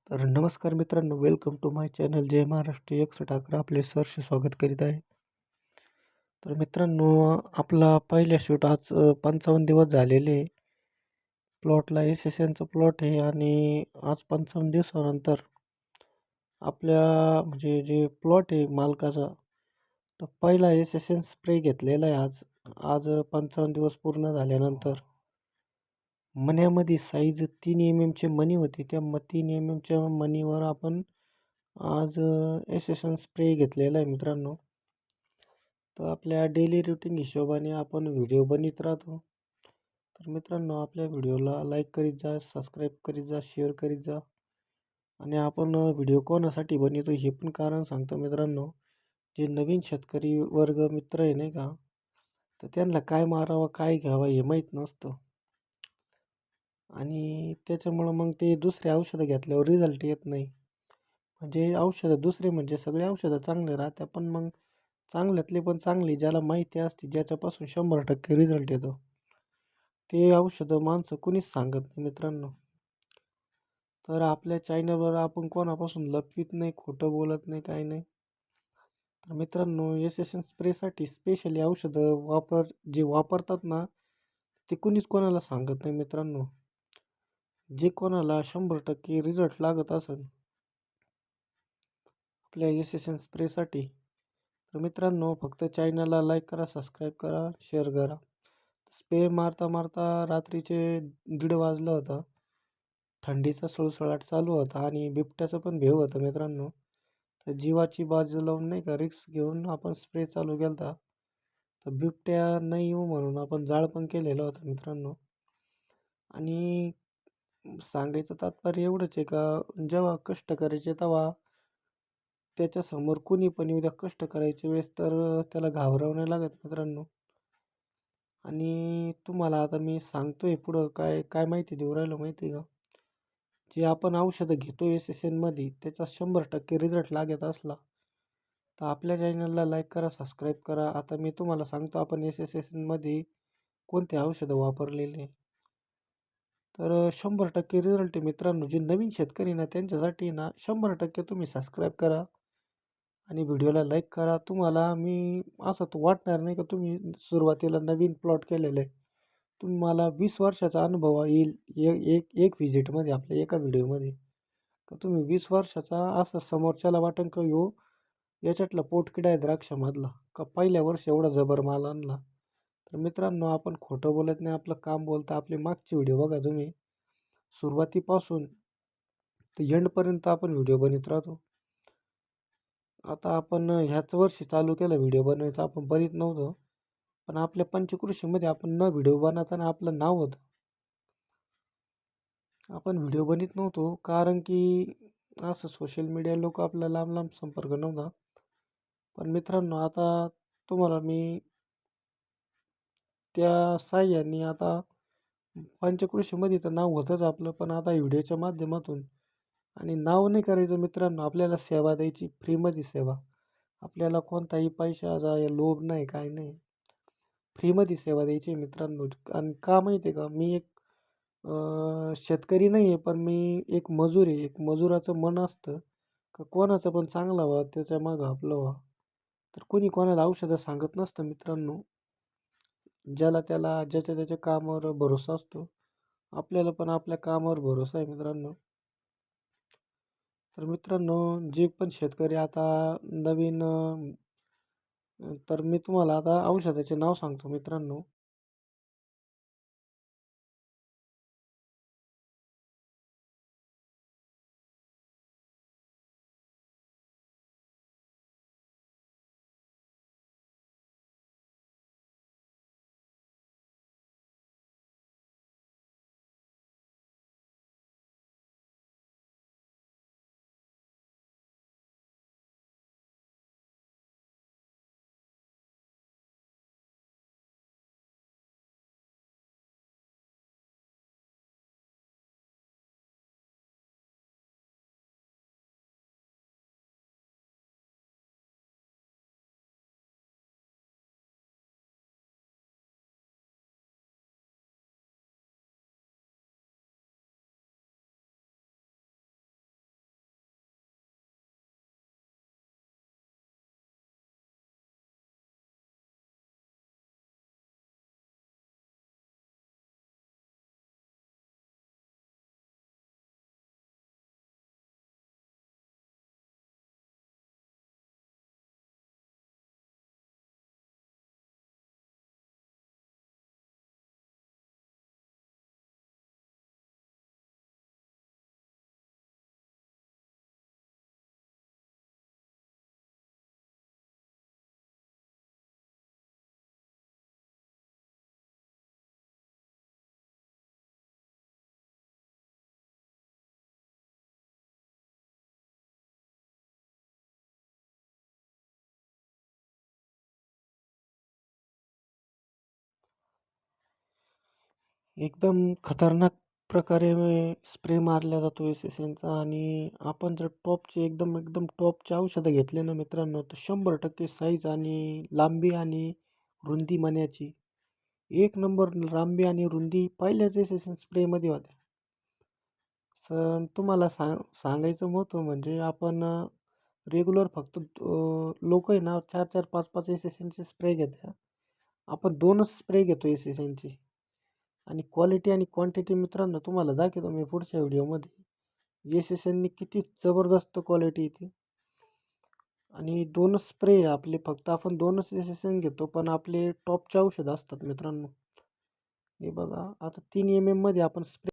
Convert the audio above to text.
तर नमस्कार मित्रांनो, वेलकम टू माय चॅनल जय महाराष्ट्र 111 आपले सहर्ष स्वागत करीत आहे. तर मित्रांनो, आपला पहिला शूट आज 55 दिवस झालेले. प्लॉटला एस-एस-एनचा प्लॉट आहे आणि आज 55 दिवसानंतर आपल्या म्हणजे जे प्लॉट आहे मालकाचा, तर पहिला एस-एस-एन स्प्रे घेतलेला आहे आज. आज 55 दिवस पूर्ण झाल्यानंतर. मण्यामध्ये साईज 3 एमचे मणी होती. त्या 3 एमएमच्या मणीवर आपण आज एस-एस-एन स्प्रे घेतलेला आहे मित्रांनो. तर आपल्या डेली रुटीन हिशोबाने आपण व्हिडिओ बनवत राहतो. तर मित्रांनो, आपल्या व्हिडिओला लाईक करीत जा, सबस्क्राईब करीत जा, शेअर करीत जा. आणि आपण व्हिडिओ कोणासाठी बनवतो हे पण कारण सांगतो मित्रांनो. जे नवीन शेतकरी वर्ग मित्र आहे नाही का, तर त्यांना काय मारावं काय घ्यावं हे माहीत नसतं. आणि त्याच्यामुळं मग ते दुसरे औषधं घेतल्यावर रिझल्ट येत नाही. म्हणजे औषधं दुसरे म्हणजे सगळे औषधं चांगले राहतात, पण मग चांगल्यातली पण चांगली ज्याला माहिती असते, ज्याच्यापासून 100% रिझल्ट येतो, ते औषधं माणसं कुणीच सांगत नाही मित्रांनो. तर आपल्या चॅनलवर आपण कोणापासून लपवीत नाही, खोटं बोलत नाही, काही नाही. तर मित्रांनो, एस-एस-एन स्प्रेसाठी स्पेशली औषधं जे वापरतात ना, ते कुणीच कोणाला सांगत नाही मित्रांनो. जे कोणाला 100% रिझल्ट लागत असेल आपल्या एस-एस-एन स्प्रेसाठी, तर मित्रांनो फक्त चॅनलला लाईक करा, सबस्क्राईब करा, शेअर करा. स्प्रे मारता मारता रात्रीचे 1:30 वाजलं होतं. थंडीचा सुळसुळाट चालू होता आणि बिबट्याचं पण भेव होतं मित्रांनो. तर जीवाची बाजू लावून नाही का रिस्क घेऊन आपण स्प्रे चालू केला. तर बिबट्या नाही येऊ म्हणून आपण जाळ पण केलेलं होतं मित्रांनो. आणि सांगायचं तात्पर्य एवढंच आहे का, जेव्हा कष्ट करायचे तेव्हा त्याच्यासमोर कुणी पण येऊ द्या, कष्ट करायच्या वेळेस तर त्याला घाबरावं नाही लागत मित्रांनो. आणि तुम्हाला आता मी सांगतोय पुढं काय काय माहिती देऊ राहिलो माहिती आहे का, जे आपण औषधं घेतो एस-एस-एनमध्ये त्याचा 100% रिझल्ट लागत असला तर आपल्या चॅनलला लाईक करा, सबस्क्राईब करा. आता मी तुम्हाला सांगतो आपण एस-एस-एनमध्ये कोणते औषधं वापरलेले. तर 100% रिझल्ट आहे मित्रांनो. जे नवीन शेतकरी ना त्यांच्यासाठी ना 100% तुम्ही सबस्क्राईब करा आणि व्हिडिओला लाईक करा. तुम्हाला मी असं तर वाटणार नाही का तुम्ही सुरुवातीला नवीन प्लॉट केलेलं आहे. तुम्हाला 20 वर्षाचा अनुभव येईल एक एक व्हिजिटमध्ये आपल्या एका व्हिडिओमध्ये. तर तुम्ही 20 वर्षाचा असं समोरच्याला वाटेल का ह्यो याच्यातला पोटकिडा आहे द्राक्षामधला, का पहिल्या वर्षी एवढा जबर माल आणला. तर मित्रांनो, आपण खोटं बोलत नाही, आपलं काम बोलतं. आपले मागचे व्हिडिओ बघा तुम्ही. सुरुवातीपासून तर एंडपर्यंत आपण व्हिडिओ बनवत राहतो. आता आपण ह्याच वर्षी चालू केलं व्हिडिओ बनवायचं. आपण बनवत नव्हतो. पण आपल्या पंचकृषीमध्ये आपण न व्हिडिओ बनवताना आपलं नाव होतं. आपण व्हिडिओ बनवत नव्हतो कारण की असं सोशल मीडिया लोक आपला लांब लांब संपर्क नव्हता. पण मित्रांनो, आता तुम्हाला मी त्या साहाय्याने आता पंचकृषीमध्ये तर नाव होतंच आपलं, पण आता व्हिडिओच्या माध्यमातून आणि नाव नाही करायचं मित्रांनो, आपल्याला सेवा द्यायची, फ्रीमध्ये सेवा. आपल्याला कोणताही पैशाचा लोभ नाही, काय नाही. फ्रीमध्ये सेवा द्यायची मित्रांनो. आणि का माहिती आहे का, मी एक शेतकरी नाही आहे, पण मी एक मजूर आहे. एक मजुराचं मन असतं का कोणाचं पण चांगलं व्हावं, त्याच्या मागं आपलं व्हावं. तर कोणी कोणाला औषधं सांगत नसतं मित्रांनो. ज्याला त्याला ज्याच्या त्याच्या कामावर भरोसा असतो. आपल्याला पण आपल्या कामावर भरोसा आहे मित्रांनो. तर मित्रांनो, जे पण शेतकरी आता नवीन तर मी तुम्हाला आता औषधाचे नाव सांगतो मित्रांनो. एकदम खतरनाक प्रकारे स्प्रे मारला जातो एस एस एनचा. आणि आपण जर टॉपचे एकदम एकदम टॉपचे औषधं घेतले ना मित्रांनो, तर 100% साईज आणि लांबी आणि रुंदी मण्याची एक नंबर लांबी आणि रुंदी पहिल्याच एस एस एन स्प्रेमध्ये होत्या. सर तुम्हाला सांगायचं महत्त्व म्हणजे आपण रेग्युलर फक्त लोक आहे ना 4-4, 5-5 एस एस एनचे स्प्रे घेतात. आपण 2च स्प्रे घेतो एस एस एनचे. आणि क्वालिटी आणि क्वांटिटी मित्रांनो तुम्हाला दाखवतो मी पुढच्या व्हिडिओमध्ये. एस एस एननी किती जबरदस्त क्वालिटी येते. आणि 2च स्प्रे आपले, फक्त आपण 2च एस एस एन घेतो, पण आपले टॉपचे औषध असतात मित्रांनो. हे बघा आता 3 MM मध्ये आपण स्प्रे